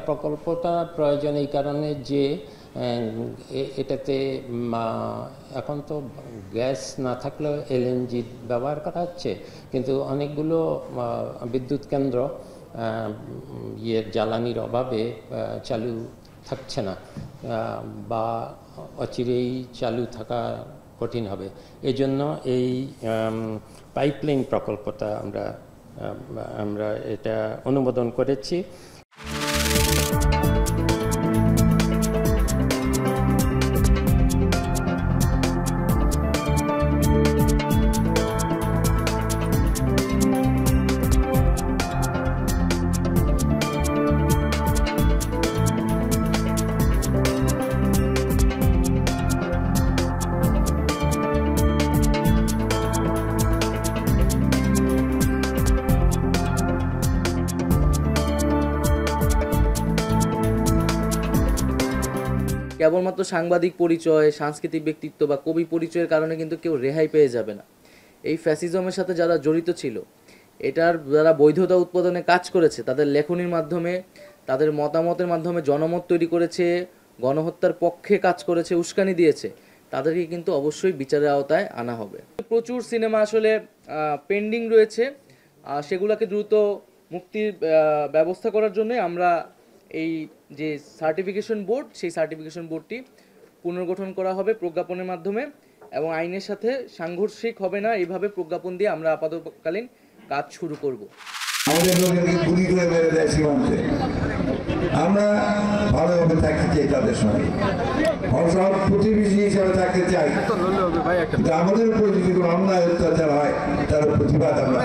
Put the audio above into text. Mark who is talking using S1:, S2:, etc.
S1: প্রকল্পটা প্রয়োজন এই কারণে যে এটাতে এখন তো গ্যাস না থাকলেও এলএনজি ব্যবহার করা হচ্ছে, কিন্তু অনেকগুলো বিদ্যুৎ কেন্দ্র জ্বালানির অভাবে চালু থাকছে না বা অচিরেই চালু থাকা কঠিন হবে। এজন্য এই পাইপলাইন প্রকল্পটা আমরা এটা অনুমোদন করেছি।
S2: কেবলমাত্র সাংবাদিক পরিচয়, সাংস্কৃতিক ব্যক্তিত্ব বা কবি পরিচয়ের কারণে কিন্তু কেউ রেহাই পেয়ে যাবে না। এই ফ্যাসিজমের সাথে যারা জড়িত ছিল, এটার যারা বৈধতা উৎপাদনে কাজ করেছে, তাদের লেখনীর মাধ্যমে, তাদের মতামতের মাধ্যমে জনমত তৈরি করেছে, গণহত্যার পক্ষে কাজ করেছে, উস্কানি দিয়েছে, তাদেরকে কিন্তু অবশ্যই বিচারের আওতায় আনা হবে। প্রচুর সিনেমা আসলে পেন্ডিং রয়েছে, সেগুলোকে দ্রুত মুক্তির ব্যবস্থা করার জন্য আমরা এই যে সার্টিফিকেশন বোর্ড, সেই সার্টিফিকেশন বোর্ডটি পুনর্গঠন করা হবে প্রজ্ঞাপনের মাধ্যমে, এবং আইনের সাথে সাংঘর্ষিক হবে না, এইভাবে প্রজ্ঞাপন দিয়ে আমরা আপাতকালীন কাজ শুরু করব।
S3: আমাদের লোকেরকে গুলি করে মেরে দেয় সীমান্তে, আমরা ভালোভাবে থাকতে চাই, তাদের সঙ্গে সব প্রতিবেশী হিসাবে থাকতে চাই, কিন্তু আমাদের উপর যদি কোনো অন্যায় অত্যাচার হয় তার প্রতিবাদ আমরা